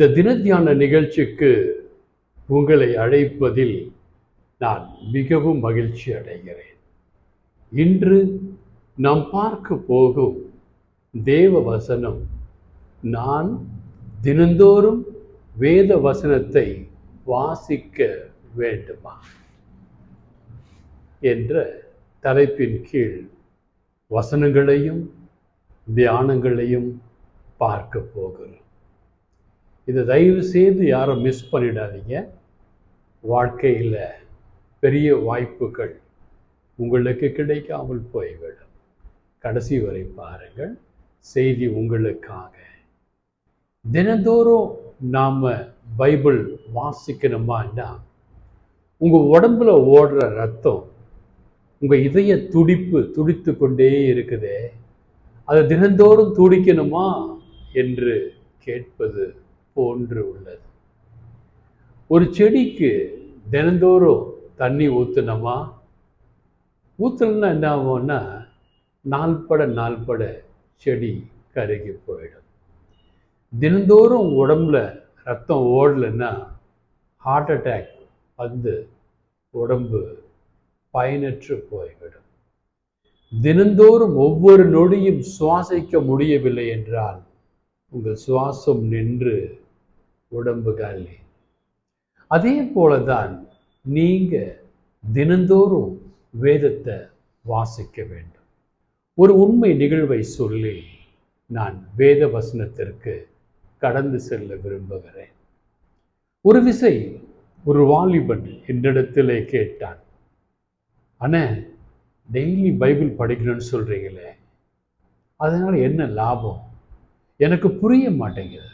இந்த தினத்தியான நிகழ்ச்சிக்கு உங்களை அழைப்பதில் நான் மிகவும் மகிழ்ச்சி அடைகிறேன். இன்று நாம் பார்க்க போகும் தேவ வசனம், நான் தினந்தோறும் வேத வசனத்தை வாசிக்க வேண்டுமா என்ற தலைப்பின் கீழ் வசனங்களையும் தியானங்களையும் பார்க்க போகிறோம். இதை தயவு செய்து யாரும் மிஸ் பண்ணிடாதீங்க. வாழ்க்கையில் பெரிய வாய்ப்புகள் உங்களுக்கு கிடைக்காமல் போய்விடும். கடைசி வரை பாருங்கள். செய்தி உங்களுக்காக. தினந்தோறும் நாம் பைபிள் வாசிக்கணுமான்னா, உங்கள் உடம்புல ஓடுற ரத்தம், உங்கள் இதய துடித்து கொண்டே இருக்குதே, அதை தினந்தோறும் துடிக்கணுமா என்று கேட்பது போன்று உள்ளது. ஒரு செடிக்கு தினந்தோறும் தண்ணி ஊற்றணுமா? ஊற்றலன்னா என்ன ஆகும்னா, நாள்பட செடி கருகி போயிடும். தினந்தோறும் உடம்புல ரத்தம் ஓடலைன்னா ஹார்ட் அட்டாக் வந்து உடம்பு பயனற்று போய்விடும். தினந்தோறும் ஒவ்வொரு நொடியும் சுவாசிக்க முடியவில்லை என்றால் உங்கள் சுவாசம் நின்று உடம்பு காலி. அதே போலதான் நீங்க தினந்தோறும் வேதத்தை வாசிக்க வேண்டும். ஒரு உண்மை நிகழ்வை சொல்லி நான் வேத வசனத்திற்கு கடந்து செல்ல விரும்புகிறேன். ஒரு விசை ஒரு வாலிபன் என்னிடத்திலே கேட்டான், அண்ணே, டெய்லி பைபிள் படிக்கணும்னு சொல்றீங்களே, அதனால என்ன லாபம்? எனக்கு புரிய மாட்டேங்குது.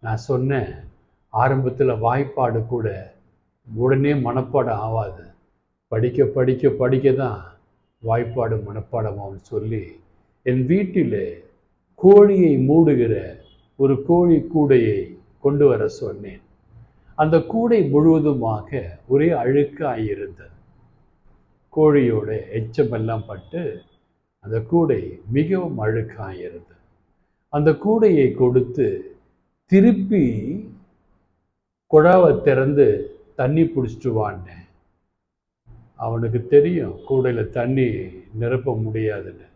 நான் சொன்னேன், ஆரம்பத்தில் வாய்ப்பாடு கூட உடனே மனப்பாடம் ஆகாது. படிக்க தான் வாய்ப்பாடு மனப்பாடமாகும் சொல்லி என் வீட்டில் கோழியை மூடுகிற ஒரு கோழி கூடையை கொண்டு வர சொன்னேன். அந்த கூடை முழுவதுமாக ஒரே அழுக்காக இருந்தது. கோழியோட எச்சமெல்லாம் பட்டு அந்த கூடை மிகவும் அழுக்காக இருந்தது. அந்த கூடையை கொடுத்து திருப்பி குழாவை திறந்து தண்ணி பிடிச்சிட்டு வான்னேன். அவனுக்கு தெரியும் கூடையில் தண்ணி நிரப்ப முடியாதுன்னு.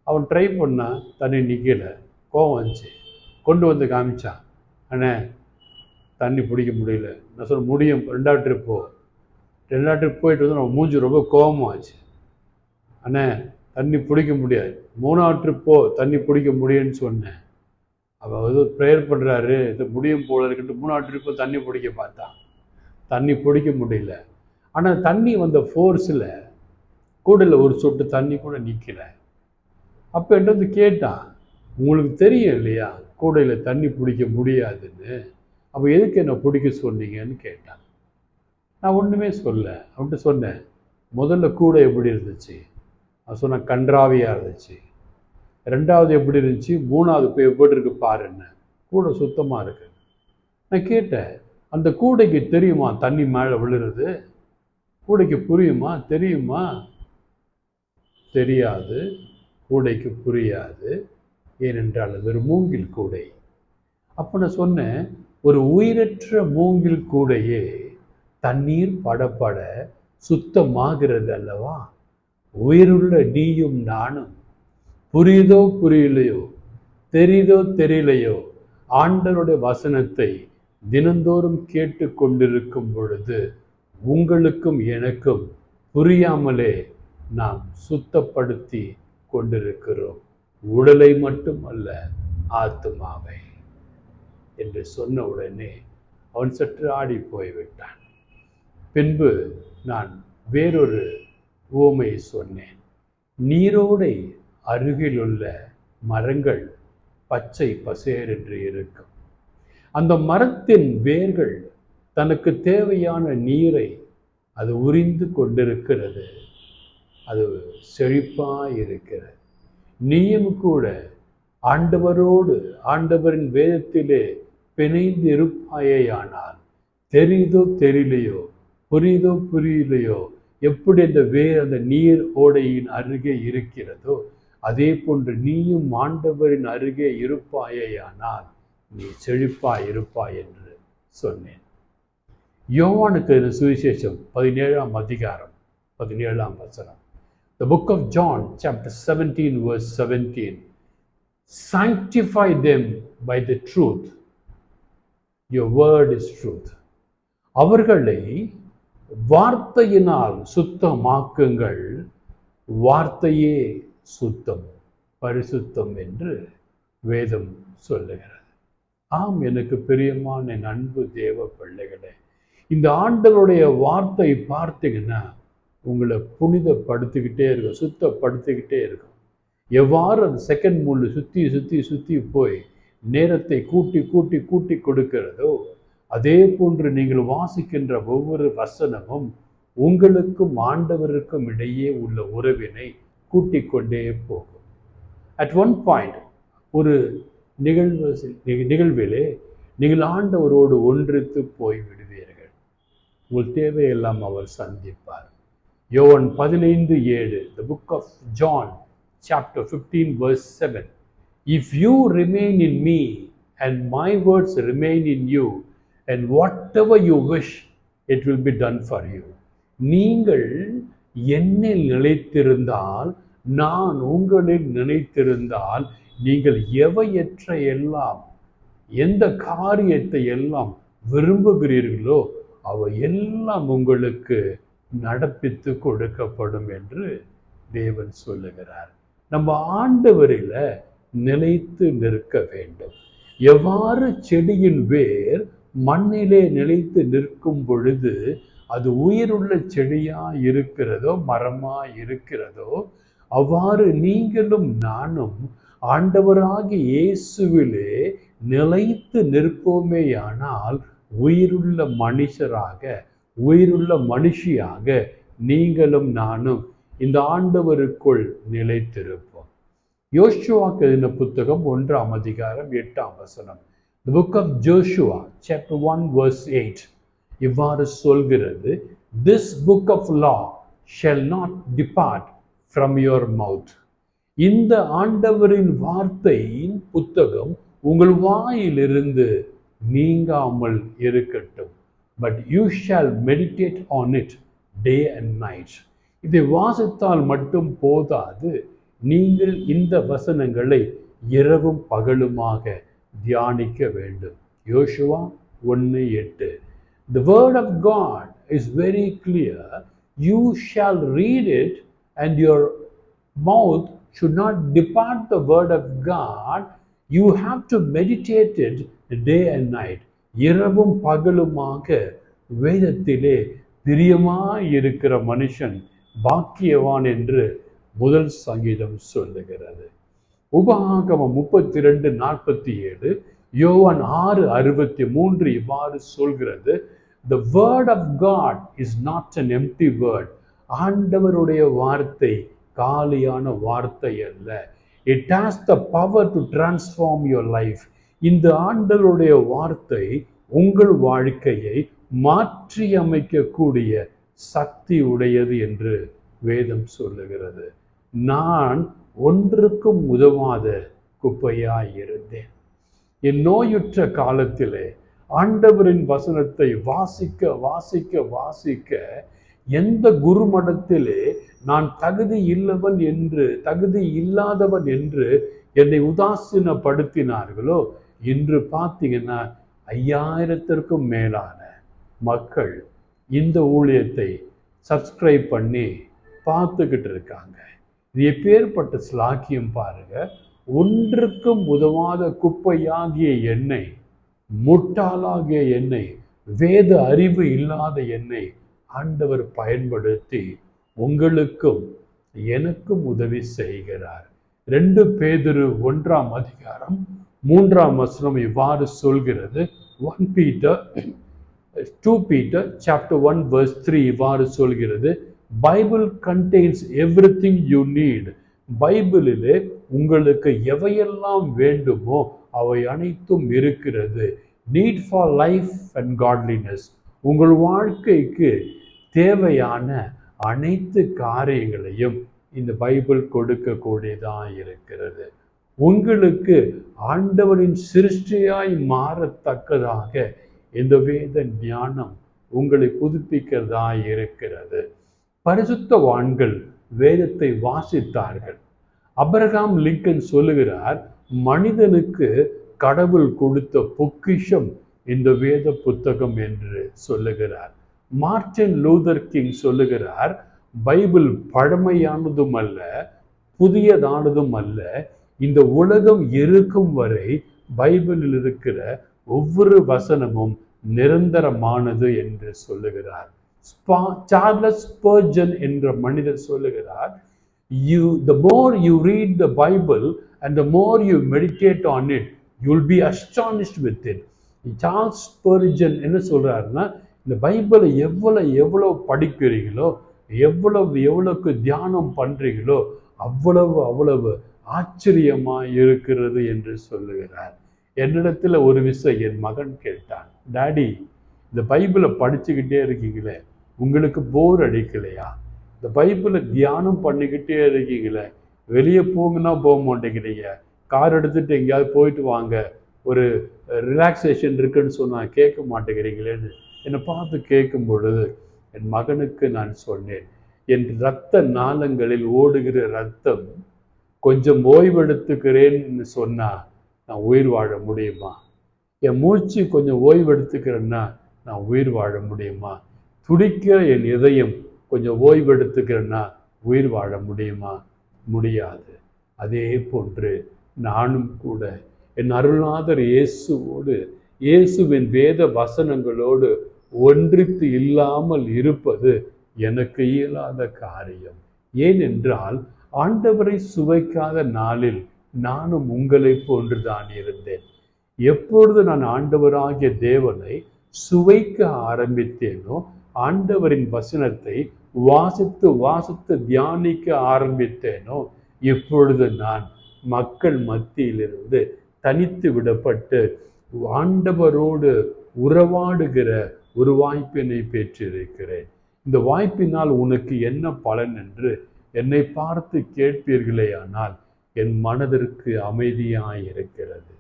அவன் ட்ரை பண்ணான், தண்ணி நிற்கலை. கோவம் வந்துச்சு, கொண்டு வந்து காமிச்சான். அண்ணே, தண்ணி பிடிக்க முடியல. நான் சொல்ல, முடியும், ரெண்டாவது ட்ரிப் போயிட்டு வந்து நம்ம மூஞ்சி ரொம்ப கோபமாச்சு. அண்ணே, தண்ணி பிடிக்க முடியாது. மூணாவது ட்ரிப் தண்ணி பிடிக்க முடியும்னு சொன்னேன். அவள் ஏதோ ப்ரேயர் பண்ணுறாரு, இது முடியும் போல இருக்குன்ட்டு மூணாவது ட்ரிப்பு தண்ணி பிடிக்க பார்த்தான். தண்ணி பிடிக்க முடியல. ஆனால் தண்ணி வந்த ஃபோர்ஸில் கூடையில் ஒரு சொட்டு தண்ணி கூட நிற்கலை. அப்போ என்கிட்ட வந்து கேட்டான், உங்களுக்கு தெரியும் இல்லையா கூடையில் தண்ணி பிடிக்க முடியாதுன்னு, அப்போ எதுக்கு என்னை பிடிக்க சொன்னீங்கன்னு கேட்டான். நான் ஒன்றுமே அவன்கிட்ட சொன்னேன், முதல்ல கூடை எப்படி இருந்துச்சு? அவன் சொன்ன, கன்றாவியாக இருந்துச்சு. ரெண்டாவது எப்படி இருந்துச்சு? மூணாவது இப்போ எப்படி இருக்கு பாருன்னு. கூடை சுத்தமாக இருக்கு. நான் கேட்டேன், அந்த கூடைக்கு தெரியுமா தண்ணி மேலே விழுறது? கூடைக்கு புரியுமா? தெரியுமா? தெரியாது. கூடைக்கு புரியாது. ஏனென்றால் அது ஒரு மூங்கில் கூடை. அப்போ நான் சொன்னேன், ஒரு உயிரற்ற மூங்கில் கூடையே தண்ணீர் படப்பட சுத்தமாகிறது அல்லவா? உயிருள்ள நீயும் நானும் புரியுதோ புரியலையோ, தெரியுதோ தெரியலையோ, ஆண்டவருடைய வசனத்தை தினந்தோறும் கேட்டு கொண்டிருக்கும் பொழுது உங்களுக்கும் எனக்கும் புரியாமலே நாம் சுத்தப்படுத்தி கொண்டிருக்கிறோம். உடலை மட்டும் அல்ல, ஆத்துமாவை என்று சொன்ன உடனே அவன் சற்று ஆடி போய்விட்டான். பின்பு நான் வேறொரு உவமையை சொன்னேன். நீரோடை அருகில் உள்ள மரங்கள் பச்சை பசேர் என்று இருக்கும். அந்த மரத்தின் வேர்கள் தனக்கு தேவையான நீரை அது உறிந்து கொண்டிருக்கிறது. அது செழிப்பாக இருக்கிறது. நீயும் கூட ஆண்டவரோடு, ஆண்டவரின் வேதத்திலே பிணைந்து இருப்பாயேயானால், தெரியுதோ தெரியலையோ, புரியுதோ புரியலையோ, எப்படி அந்த நீர் ஓடையின் அருகே இருக்கிறதோ அதே போன்று நீயும் ஆண்டவரின் அருகே இருப்பாயேயானால் நீ செழிப்பாய் இருப்பாய் என்று சொன்னேன். யோவானுக்கு சுவிசேஷம் 17ஆம் அதிகாரம் 17ஆம் வசனம். The book of John, chapter 17, verse 17. Sanctify them by the truth. Your word is truth. அவர்களை வார்த்தையினால் சுத்தமாக்குங்கள், வார்த்தையே சுத்தம், பரிசுத்தம் என்று வேதம் சொல்லுகிறது. ஆம், எனக்கு பிரியமான என் அன்பு தேவ பிள்ளைகளே, இந்த ஆண்டவருடைய வார்த்தை பார்த்தீங்கன்னா உங்களை புனிதப்படுத்திக்கிட்டே இருக்கும், சுத்தப்படுத்திக்கிட்டே இருக்கும். எவ்வாறு அந்த செகண்ட் முள்ளு சுற்றி சுற்றி சுற்றி போய் நேரத்தை கூட்டி கூட்டி கூட்டி கொடுக்கிறதோ, அதே போன்று நீங்கள் வாசிக்கின்ற ஒவ்வொரு வசனமும் உங்களுக்கும் ஆண்டவருக்கும் இடையே உள்ள உறவினை கூட்டிக் கொண்டே போகும். அட் ஒன் பாயிண்ட் ஒரு நிகழ்விலே நீங்கள் ஆண்டவரோடு ஒன்றித்து போய் விடுவீர்கள். உங்கள் தேவையெல்லாம் அவர் சந்திப்பார். யோவான் 15:7, the book of John, chapter 15, verse 7. If you remain in me and my words remain in you, and whatever you wish, it will be done for you. நீங்கள் என்னில் நிலைத்திருந்தால், நான் உங்களில் நிலைத்திருந்தால், நீங்கள் எவையற்ற எல்லாம், எந்த காரியத்தை எல்லாம் விரும்புகிறீர்களோ அவை எல்லாம் உங்களுக்கு நடப்பித்து கொடுக்கப்படும் என்று தேவன் சொல்லுகிறார். நம்ம ஆண்டவரில் நிலைத்து நிற்க வேண்டும். எவ்வாறு செடியின் வேர் மண்ணிலே நிலைத்து நிற்கும் பொழுது அது உயிருள்ள செடியா இருக்கிறதோ, மரமா இருக்கிறதோ, அவ்வாறு நீங்களும் நானும் ஆண்டவராகிய இயேசுவிலே நிலைத்து நிற்போமேயானால் உயிருள்ள மனுஷராக, உயிருள்ள மனுஷியாக நீங்களும் நானும் இந்த ஆண்டவருக்குள் நிலைத்திருப்போம். யோசுவாக்கு எழுதின புத்தகம் 1ஆம் அதிகாரம் 8ஆம் வசனம். The book of Joshua, chapter 1, verse 8. இவ்வாறு சொல்கிறது, This book of law shall not depart from your mouth. இந்த ஆண்டவரின் வார்த்தையின் புத்தகம் உங்கள் வாயிலிருந்து நீங்காமல் இருக்கட்டும். But you shall meditate on it day and night. இதை வாசித்தால் மட்டும் போதாது, நீங்கள் இந்த வசனங்களை இரவும் பகலுமாக தியானிக்க வேண்டும். யோசுவா 1:8. The word of God is very clear. You shall read it and your mouth should not depart the word of God. You have to meditate it day and night. இரவும் பகலுமாக வேதத்திலே பிரியமாய் இருக்கிற மனுஷன் பாக்கியவான் என்று முதல் சங்கீதம் சொல்லுகிறது. உபாகமம் 32:47, யோவான் 6:63 இவ்வாறு சொல்கிறது, The word of God is not an empty word. ஆண்டவருடைய வார்த்தை காலியான வார்த்தை அல்ல. It has the power to transform your life. இந்த ஆண்டவருடைய வார்த்தை உங்கள் வாழ்க்கையை மாற்றி அமைக்கக்கூடிய சக்தி உடையது என்று வேதம் சொல்லுகிறது. நான் ஒன்றுக்கும் உதவாத குப்பையாய் இருந்தேன். என் நோயுற்ற காலத்திலே ஆண்டவரின் வசனத்தை வாசிக்க வாசிக்க வாசிக்க எந்த குருமடத்திலே நான் தகுதி இல்லாதவன் என்று என்னை உதாசீனப்படுத்தினார்களோ, இன்று பார்த்தீங்கன்னா 5000க்கும் மேலான மக்கள் இந்த ஊழியத்தை சப்ஸ்கிரைப் பண்ணி பார்த்துக்கிட்டு இருக்காங்க. இது எப்பேற்பட்ட ஸ்லாக்கியம் பாருங்க. ஒன்றுக்கும் உதவாத குப்பையாகிய என்னை, முட்டாளாகிய என்னை, வேத அறிவு இல்லாத என்னை ஆண்டவர் பயன்படுத்தி உங்களுக்கும் எனக்கும் உதவி செய்கிறார். 2 பேதுரு 1ஆம் அதிகாரம் 3ஆம் வசனம் இவ்வாறு சொல்கிறது. 2 Peter chapter 1 verse 3 இவ்வாறு சொல்கிறது, Bible contains everything you need. பைபிளிலே உங்களுக்கு எவையெல்லாம் வேண்டுமோ அவை அனைத்தும் இருக்கிறது. Need for life and godliness. உங்கள் வாழ்க்கைக்கு தேவையான அனைத்து காரியங்களையும் இந்த பைபிள் கொடுக்கக்கூடியதாக இருக்கிறது. உங்களுக்கு ஆண்டவரின் சிருஷ்டியாய் மாறத்தக்கதாக இந்த வேத ஞானம் உங்களை புதுப்பிக்கிறதா இருக்கிறது. பரிசுத்தவான்கள் வேதத்தை வாசித்தார்கள். அப்ரஹாம் லிங்கன் சொல்லுகிறார், மனிதனுக்கு கடவுள் கொடுத்த பொக்கிஷம் இந்த வேத புத்தகம் என்று சொல்லுகிறார். மார்ட்டின் லூதர் கிங் சொல்லுகிறார், பைபிள் பழமையானதும் அல்ல, புதியதானதும் அல்ல, இந்த உலகம் இருக்கும் வரை பைபிளில் இருக்கிற ஒவ்வொரு வசனமும் நிரந்தரமானது என்று சொல்லுகிறார். சார்லஸ் ஸ்பர்ஜன் என்ற மனிதர் சொல்லுகிறார், the more you read the Bible and the more you meditate on it, you will be astonished with it. Charles Spurgeon என்ன சொல்றாருன்னா, இந்த பைபிளை எவ்வளவு படிக்கிறீங்களோ, எவ்வளவுக்கு தியானம் பண்றீங்களோ அவ்வளவு ஆச்சரியமாக இருக்கிறது என்று சொல்லுகிறார். என்னிடத்தில் ஒரு விஷயம் என் மகன் கேட்டான், டாடி இந்த பைபிளை படிச்சுக்கிட்டே இருக்கீங்களே, உங்களுக்கு போர் அடிக்கலையா? இந்த பைபிளை தியானம் பண்ணிக்கிட்டே இருக்கீங்களே, வெளியே போங்கன்னா போக மாட்டேங்கிறீங்க, கார் எடுத்துகிட்டு எங்கேயாவது போயிட்டு வாங்க, ஒரு ரிலாக்ஸேஷன் இருக்குன்னு சொன்னால் கேட்க மாட்டேங்கிறீங்களேன்னு என்னை பார்த்து கேட்கும் பொழுது என் மகனுக்கு நான் சொன்னேன், என் இரத்த நாளங்களில் ஓடுகிற ரத்தம் கொஞ்சம் ஓய்வெடுத்துக்கிறேன்னு சொன்னால் நான் உயிர் வாழ முடியுமா? என் மூச்சு கொஞ்சம் ஓய்வெடுத்துக்கிறேன்னா நான் உயிர் வாழ முடியுமா? துடிக்கிற என் இதயம் கொஞ்சம் ஓய்வெடுத்துக்கிறேன்னா உயிர் வாழ முடியுமா? முடியாது. அதே போன்று நானும் கூட என் அருள்நாதர் இயேசுவோடு, இயேசுவின் வேத வசனங்களோடு ஒன்றித்து இல்லாமல் இருப்பது எனக்கு இயலாத காரியம். ஏனென்றால் ஆண்டவரை சுவைக்காத நாளில் நானும் உங்களை போன்றுதான் இருந்தேன். எப்பொழுது நான் ஆண்டவராகிய தேவனை சுவைக்க ஆரம்பித்தேனோ, ஆண்டவரின் வசனத்தை வாசித்து தியானிக்க ஆரம்பித்தேனோ, இப்பொழுது நான் மக்கள் மத்தியிலிருந்து தனித்து விடப்பட்டு ஆண்டவரோடு உறவாடுகிற ஒரு வாய்ப்பினை பெற்றிருக்கிறேன். இந்த வாய்ப்பினால் உனக்கு என்ன பலன் என்று என்னை பார்த்து கேட்பீர்களே ஆனால் என் மனதிற்கு அமைதியாயிருக்கிறது,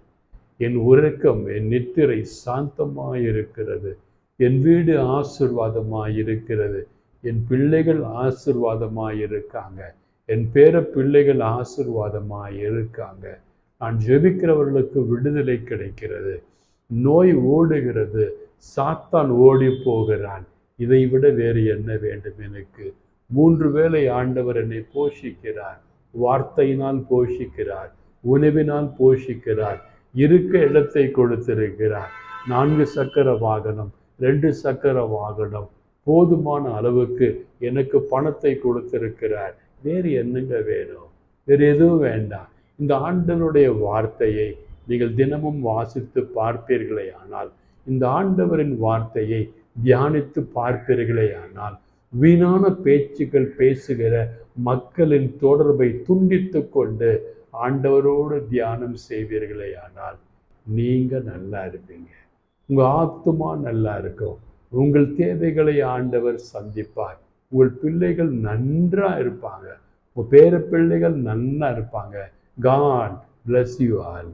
என் உறக்கம், என் நித்திரை சாந்தமாயிருக்கிறது, என் வீடு ஆசீர்வாதமாயிருக்கிறது, என் பிள்ளைகள் ஆசீர்வாதமாயிருக்காங்க, என் பேர பிள்ளைகள் ஆசீர்வாதமாயிருக்காங்க, நான் ஜெபிக்கிறவர்களுக்கு விடுதலை கிடைக்கிறது, நோய் ஓடுகிறது, சாத்தான் ஓடி போகிறான். இதை விட வேறு என்ன வேண்டும் எனக்கு? 3 வேளை ஆண்டவர் என்னை போஷிக்கிறார், வார்த்தையினால் போஷிக்கிறார், உணவினால் போஷிக்கிறார், இருக்க இடத்தை கொடுத்திருக்கிறார். 4 சக்கர வாகனம், 2 சக்கர வாகனம், போதுமான அளவுக்கு எனக்கு பணத்தை கொடுத்திருக்கிறார். வேறு என்னங்க வேணும்? வேறு எதுவும் வேண்டாம். இந்த ஆண்டவருடைய வார்த்தையை நீங்கள் தினமும் வாசித்து பார்ப்பீர்களே ஆனால், இந்த ஆண்டவரின் வார்த்தையை தியானித்து பார்ப்பீர்களே ஆனால், வீணான பேச்சுக்கள் பேசுகிற மக்களின் தொடர்பை துண்டித்து கொண்டு ஆண்டவரோடு தியானம் செய்வீர்களே ஆனால் நீங்க நல்லா இருப்பீங்க, உங்க ஆத்துமா நல்லா இருக்கும், உங்கள் தேவைகளை ஆண்டவர் சந்திப்பார், உங்கள் பிள்ளைகள் நன்றா இருப்பாங்க, உங்க பேர பிள்ளைகள் நன்னா இருப்பாங்க. God bless you all.